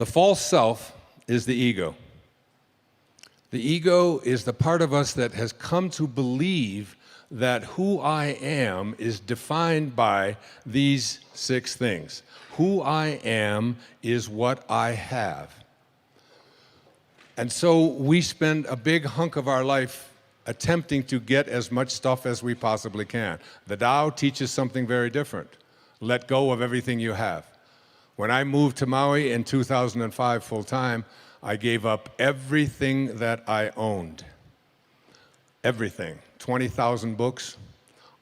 The false self is the ego. The ego is the part of us that has come to believe that who I am is defined by these 6 things. Who I am is what I have. And so we spend a big hunk of our life attempting to get as much stuff as we possibly can. The Tao teaches something very different. Let go of everything you have. When I moved to Maui in 2005 full-time, I gave up everything that I owned. Everything. 20,000 books,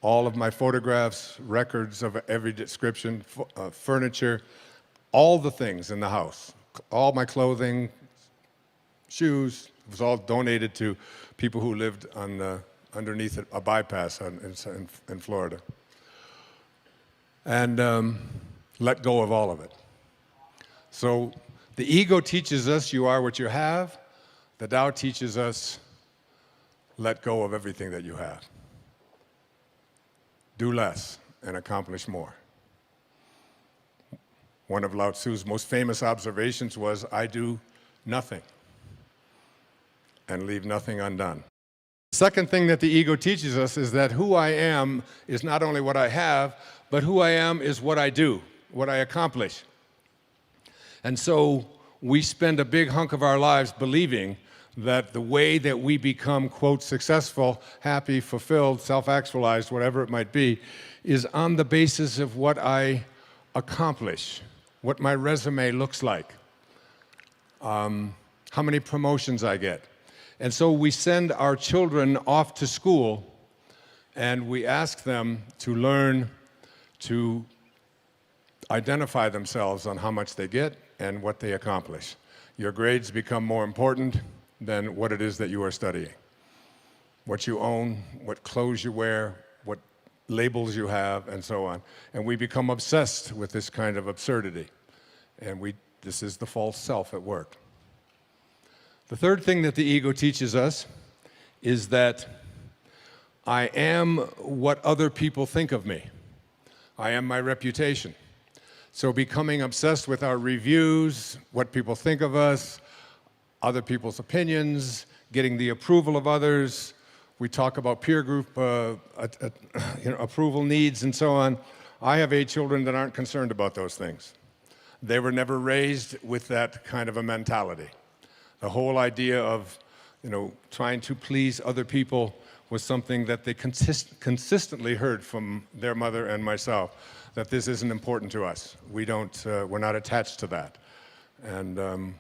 all of my photographs, records of every description, furniture, all the things in the house, all my clothing, shoes. It was all donated to people who lived on underneath a bypass in Florida. And let go of all of it. So the ego teaches us you are what you have. The Tao teaches us let go of everything that you have. Do less and accomplish more. One of Lao Tzu's most famous observations was, I do nothing and leave nothing undone. The second thing that the ego teaches us is that who I am is not only what I have, but who I am is what I do, what I accomplish. And so we spend a big hunk of our lives believing that the way that we become, quote, successful, happy, fulfilled, self-actualized, whatever it might be, is on the basis of what I accomplish, what my resume looks like, how many promotions I get. And so we send our children off to school and we ask them to learn to identify themselves on how much they get and what they accomplish. Your grades become more important than what it is that you are studying. What you own, what clothes you wear, what labels you have, and so on. And we become obsessed with this kind of absurdity. And this is the false self at work. The third thing that the ego teaches us is that I am what other people think of me. I am my reputation. So becoming obsessed with our reviews, what people think of us, other people's opinions, getting the approval of others. We talk about peer group approval needs and so on. I have 8 children that aren't concerned about those things. They were never raised with that kind of a mentality. The whole idea of trying to please other people was something that they consistently heard from their mother and myself, that this isn't important to us. We're not attached to that. And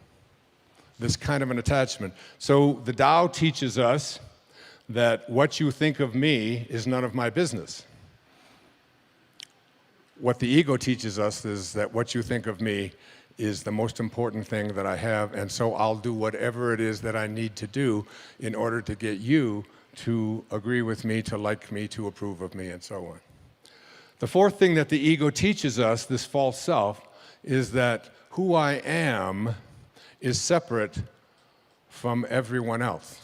this kind of an attachment. So the Tao teaches us that what you think of me is none of my business. What the ego teaches us is that what you think of me is the most important thing that I have, and so I'll do whatever it is that I need to do in order to get you to agree with me, to like me, to approve of me, and so on. The fourth thing that the ego teaches us, this false self, is that who I am is separate from everyone else.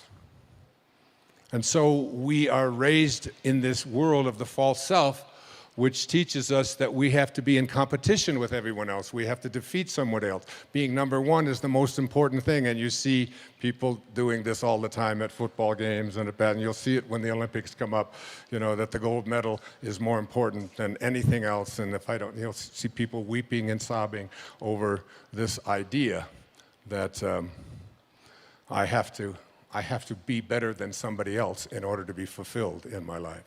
And so we are raised in this world of the false self, which teaches us that we have to be in competition with everyone else. We have to defeat someone else. Being number one is the most important thing, and you see people doing this all the time at football games and and you'll see it when the Olympics come up, that the gold medal is more important than anything else, and you'll see people weeping and sobbing over this idea that I have to be better than somebody else in order to be fulfilled in my life.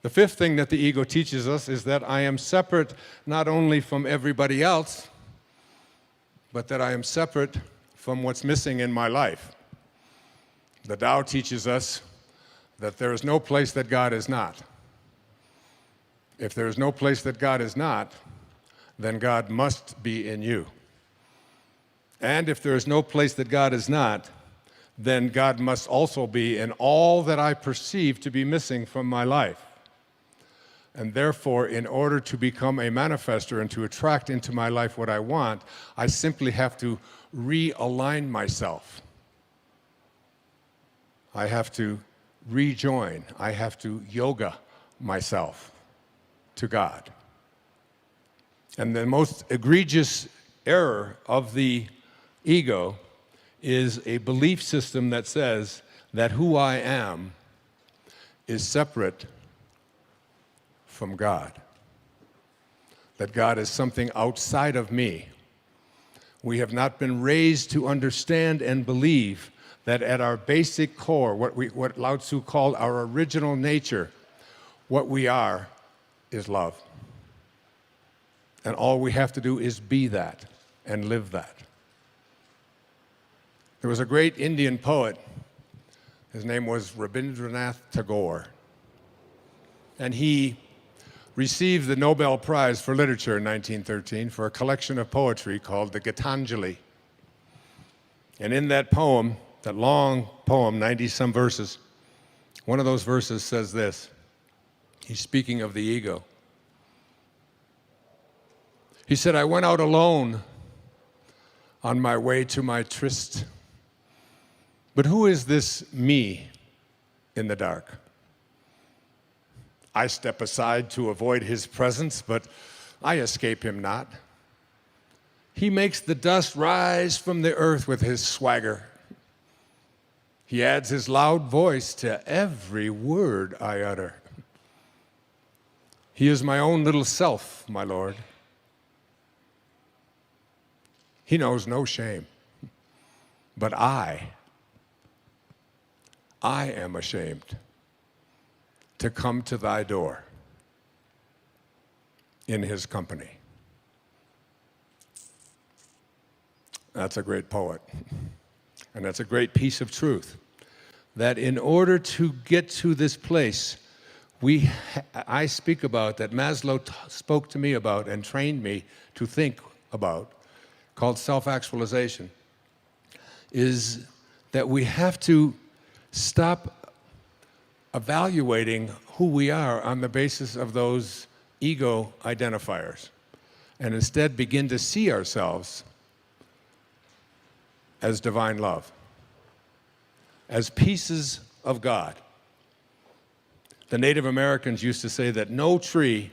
The fifth thing that the ego teaches us is that I am separate not only from everybody else, but that I am separate from what's missing in my life. The Tao teaches us that there is no place that God is not. If there is no place that God is not, then God must be in you. And if there is no place that God is not, then God must also be in all that I perceive to be missing from my life. And therefore, in order to become a manifester and to attract into my life what I want, I simply have to realign myself. I have to rejoin. I have to yoga myself to God. And the most egregious error of the ego is a belief system that says that who I am is separate from God, that God is something outside of me. We have not been raised to understand and believe that at our basic core, what Lao Tzu called our original nature, what we are is love. And all we have to do is be that and live that. There was a great Indian poet. His name was Rabindranath Tagore. And he received the Nobel Prize for Literature in 1913 for a collection of poetry called the Gitanjali. And in that poem, that long poem, 90-some verses, one of those verses says this. He's speaking of the ego. He said, I went out alone on my way to my tryst. But who is this me in the dark? I step aside to avoid his presence, but I escape him not. He makes the dust rise from the earth with his swagger. He adds his loud voice to every word I utter. He is my own little self, my Lord. He knows no shame, but I am ashamed to come to thy door in his company. That's a great poet, and that's a great piece of truth, that in order to get to this place, I speak about, that Maslow spoke to me about and trained me to think about, called self-actualization, is that we have to stop evaluating who we are on the basis of those ego identifiers and instead begin to see ourselves as divine love, as pieces of God. The Native Americans used to say that no tree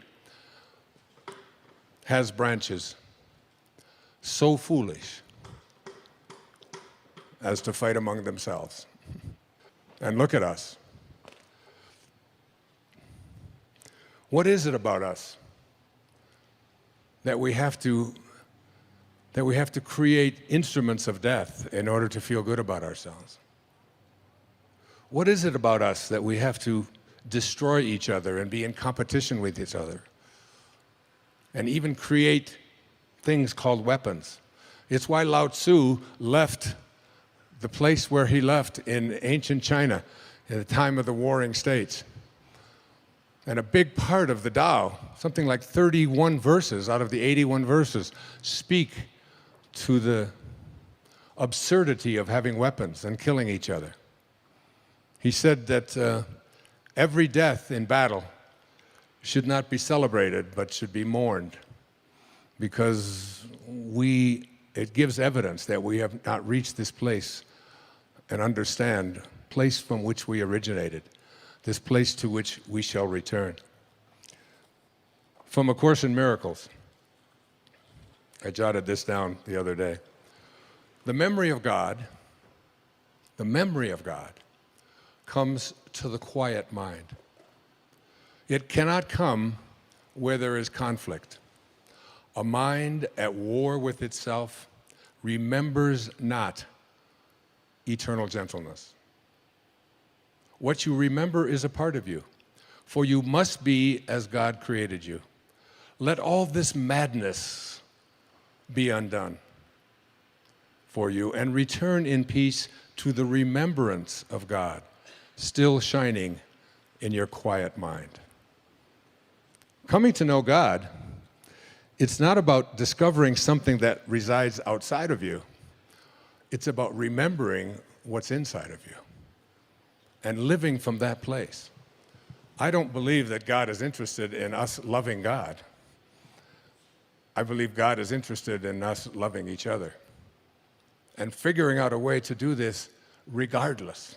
has branches so foolish as to fight among themselves. And look at us. What is it about us that we have to create instruments of death in order to feel good about ourselves? What is it about us that we have to destroy each other and be in competition with each other and even create things called weapons? It's why Lao Tzu left the place where he left in ancient China at the time of the Warring States. And a big part of the Tao, something like 31 verses out of the 81 verses, speak to the absurdity of having weapons and killing each other. He said that every death in battle should not be celebrated, but should be mourned, because it gives evidence that we have not reached this place and understand place from which we originated, this place to which we shall return. From A Course in Miracles, I jotted this down the other day. The memory of God comes to the quiet mind. It cannot come where there is conflict. A mind at war with itself remembers not eternal gentleness. What you remember is a part of you, for you must be as God created you. Let all this madness be undone for you, and return in peace to the remembrance of God, still shining in your quiet mind. Coming to know God, it's not about discovering something that resides outside of you. It's about remembering what's inside of you and living from that place. I don't believe that God is interested in us loving God. I believe God is interested in us loving each other and figuring out a way to do this regardless.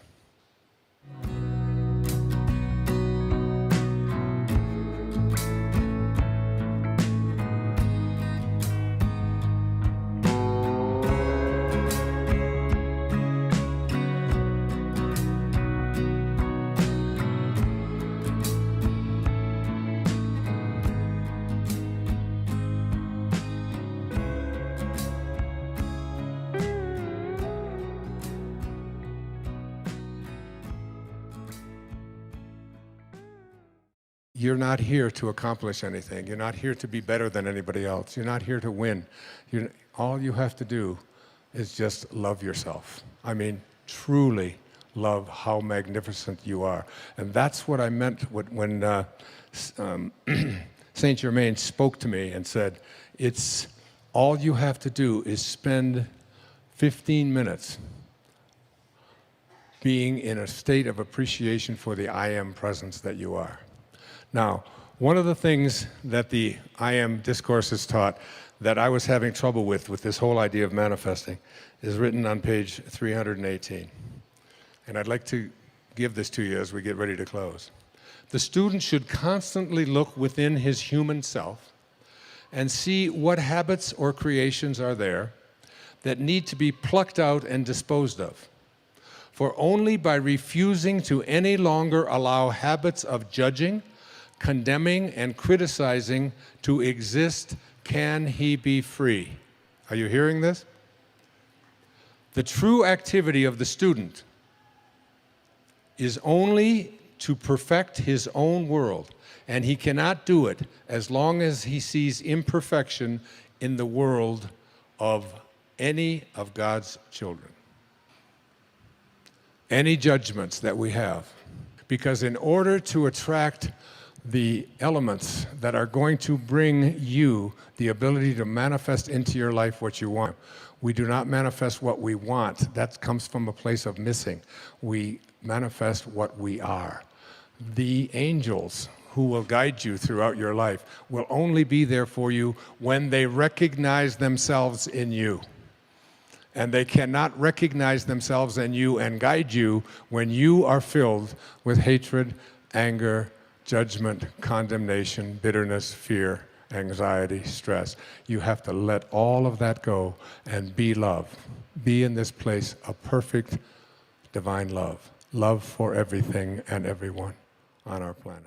you're not here to accomplish anything. You're not here to be better than anybody else. You're not here to win. All you have to do is just love yourself. I mean, truly love how magnificent you are. And that's what I meant when Saint Germain spoke to me and said, it's all you have to do is spend 15 minutes being in a state of appreciation for the I am presence that you are. Now, one of the things that the I am discourse has taught that I was having trouble with this whole idea of manifesting is written on page 318. And I'd like to give this to you as we get ready to close. The student should constantly look within his human self and see what habits or creations are there that need to be plucked out and disposed of. For only by refusing to any longer allow habits of judging, condemning, and criticizing to exist can he be free. Are you hearing this? The true activity of the student is only to perfect his own world, and he cannot do it as long as he sees imperfection in the world of any of God's children. Any judgments that we have. Because in order to attract the elements that are going to bring you the ability to manifest into your life what you want, we do not manifest what we want. That comes from a place of missing. We manifest what we are. The angels who will guide you throughout your life will only be there for you when they recognize themselves in you. And they cannot recognize themselves in you and guide you when you are filled with hatred, anger, judgment, condemnation, bitterness, fear, anxiety, stress. You have to let all of that go and be love. Be in this place of perfect divine love. Love for everything and everyone on our planet.